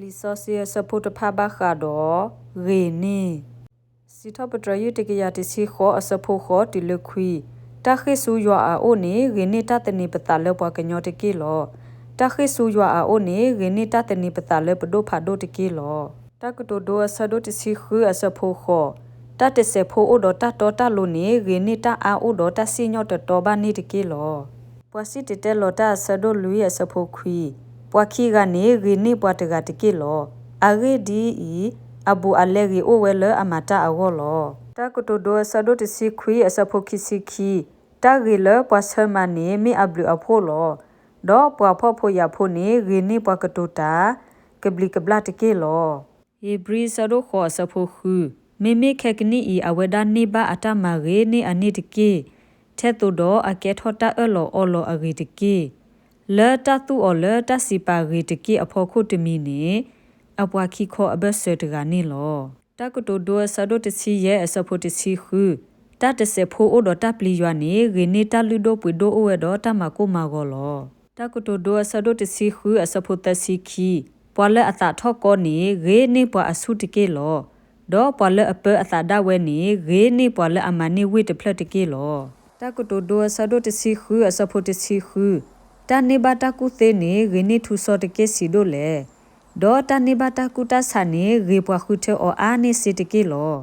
လီဆောစီယစပုတ်ဖာဘခါဒိုရေနီစီထပတရယတကရတစီခောအစဖို့ခောတီလခွီတခိဆူယွာအိုနေရေနီတတနေပတလပွားကညောတကီလောတခိဆူယွာအိုနေရေနီတတနေပတလပဒိုဖာဒိုတကီလောတကတိုဒိုအစဒိုတစီခူအစဖို့ခောတတစေဖို့အိုဒတတော်တလိုနေရေနီတအာအိုဒတစီညောတတော်ဘာနေတကီလောပွာစီတတဲလောတအစဒိုလူရအစဖို့ခွီပွာခီကနေရီနေပွာတကတကီလောအဂေဒီအဘူအလေဂီအိုဝဲလအမတာအောလောတကတိုဒိုဆဒိုတစီခွီအစဖိုခီစီခီတာဂီလပွာဆမနေမီအဘလူအဖိုလောဒေါ်ပွာဖောဖိုရဖိုနေရီနေပွာကတိုတာကဘလီကဘလာတကီလောဟေဘရီဆဒိုခောအစဖိုခူမေမေခက်ကနီအဝဒနိဘာအတမရေနေအနိတကီထဲတိုဒေါ်အကဲထောတာအလောအလောအဂီတကီလဲတတူအလဲတစီပါရီတကီအဖို့ခုတမီနေအပွားခိခောအဘဆတကနေလောတကတိုဒိုဆဒိုတစီရဲ့အစဖို့တစီခူတတဆေဖိုအိုဒတပလီယွာနေဂေနေတလူဒိုပွေဒိုအိုဝဲတော့တမကိုမာဂောလောတကတိုဒိုဆဒိုတစီခူအစဖို့တစီခီပွာလဲအတာထော့ကောနေဂေနေပွာအဆုတကေလောဒေါ်ပွာလဲအပအတာဒဝဲနေဂေနေပွာလဲအမနီဝိတဖလက်တကေလောတကတိုဒိုဆဒိုတစီခူအစဖို့တစီခူတနေဘတာကုသေးနေဂိနေထူစောတကေစီဒိုလေဒေါ်တနေဘတာကုတဆာနေဂေပွားခုထေအောအာနေစီတကေလော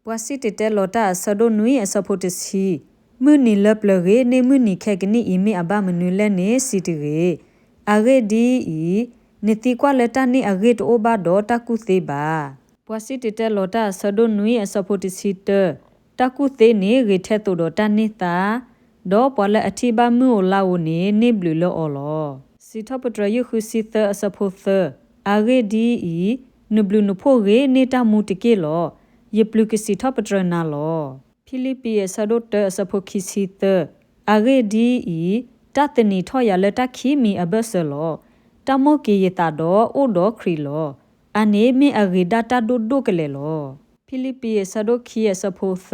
ပွာစီတတဲလောတာဆဒိုနွီအစဖို့တစီမွနီလပလရေနေမွနီခဲကနီအီမီအဘမနွေလဲနေစီတရေအဂေဒီနေတိကွာလက်တနေအဂေတိုဘာဒေါ်တကုသေးပါပွာစီတတဲလောတာဆဒိုနွီအစဖို့တစီတကုသေးနေဂေထဲတိုဒေါ်တနေတာဒေါ်ပွာလအတိဘမှုလာဝနေဘလူလောလောစီထပတရယခုစီသအစဖို့သအဂေဒီနဘလူနဖို့ရေနေတာမူတကေလောယပလူကစီထပတရနာလောဖိလိပ္ပိယဆဒိုတအစဖို့ခီစီသအဂေဒီတတနီထောရလက်တခီမီအဘဆလောတမောကေယတာဒေါ်အိုဒေါ်ခရီလောအနေမီအဂေဒတာဒိုဒိုကလေလောဖိလိပ္ပိယဆဒိုခီယစဖို့သ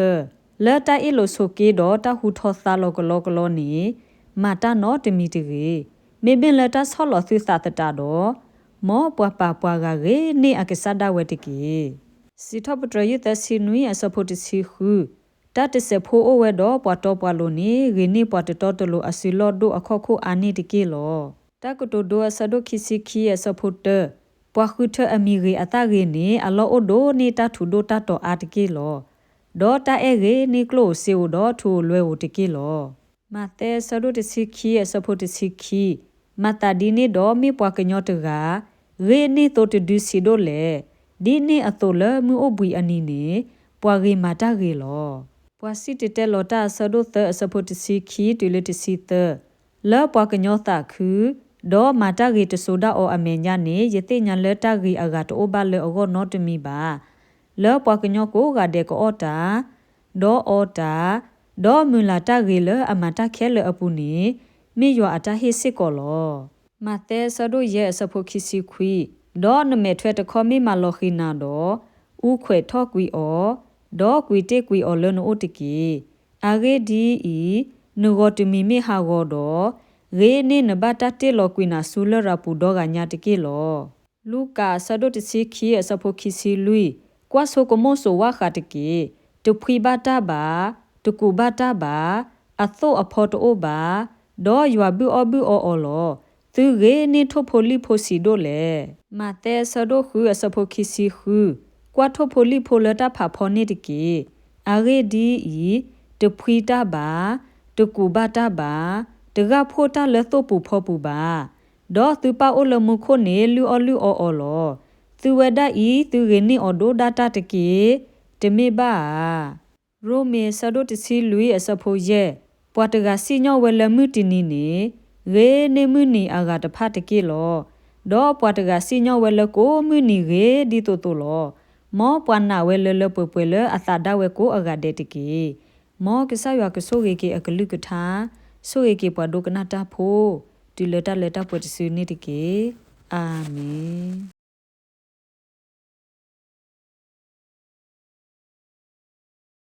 လဲတာအီလိုဆိုကေတော့တဟူထောသလောကလောကလောနီမာတာနောတမီတရေမေဘင်လက်တာဆောလောသီသတတာတော့မောပွားပါပွားကရေနေအကဆဒဝဲတကီစီထပတရယသစီနွီအစဖို့တစီခူတတစဖိုအိုဝဲတော့ပွားတော့ပွားလို့နေရေနေပွားတော်တလို့အစီလော့ဒိုအခခုအာနီတကီလောတကတိုဒိုအစဒိုခီစီခီအစဖို့တပွားခုထအမီရေအတရေနေအလောအိုဒိုနေတာထူဒိုတတော်အာတကီလောဒေါ်တာအေဂေနီကလိုစီဝဒေါ်ထူလွဲဝတကီလောမတဲဆဒုတစီခီအစဖို့တစီခီမတာဒီနီဒေါ်မီပွားကညောတကရေနီတိုတဒူစီဒိုလေဒီနီအတိုလမူအဘွီအနီနေပွားရီမာတာရီလောပွာစီတတဲလောတာဆဒုသအစဖို့တစီခီတူလတစီသလောပွားကညောတာခူဒေါ်မာတာရီတဆိုဒါအောအမေညာနေယတိညာလက်တာရီအဂတ်အိုဘလေအောနောတမီပါလောပွားကညောကိုကတဲ့ကောတာဒေါ်အောတာဒေါ်မူလာတာရီလအမတာခဲလအပူနီမိယောအတာဟိစစ်ကောလောမတဲဆဒိုရဲ့စဖို့ခီစီခွီဒေါ်နမေထွဲတခေါမိမလောခိနာဒေါ်ဥခွေထော့ကွီအောဒေါ်ကွီတေကွီအောလနိုတကီအဂေဒီနုဂောတမီမိဟာဂောဒေါ်ရေနေနဘတာတေလောကွီနာဆူလရပူဒေါ်ကညာတကီလောလူကာဆဒိုတစီခီရဲ့စဖို့ခီစီလူကွာဆိုကမိုဆိုဝါခတ်ကေတဖွီဘတာဘာတကူဘတာဘာအသောအဖော်တိုဘာဒေါ်ယွာဘူအဘူအောလောသူရေနေထိုဖိုလီဖိုစီဒိုလေမတဲဆဒိုခူအစဖိုခီစီခူကွာထိုဖိုလီဖိုလတာဖာဖောနေတကေအဂေဒီတဖွီတာဘာတကူဘတာဘာတကဖိုတာလက်သောပူဖောပူဘာဒေါ်သူပါအိုလမှုခိုနေလူအောလောသူဝဒသူရင်းနီအော်ဒိုဒတာတကေတမေဘာရိုမေဆဒိုတစီလူအစဖိုရဲ့ပွာတကစီညောဝဲလမှုတီနီနေရေနေမှုနီအာဂတဖတ်တကေလောဒေါ်ပွာတကစီညောဝဲလကိုမှုနီရေဒီတိုလောမောပွာနာဝဲလပပွေလအသာဒဝဲကိုအာဂတဲ့တကေမောကဆရွာကဆိုရေကေအကလုကထာဆိုရေကေပွာဒိုကနာတာဖိုဒီလတာပွေတစီနေတကေအာမင်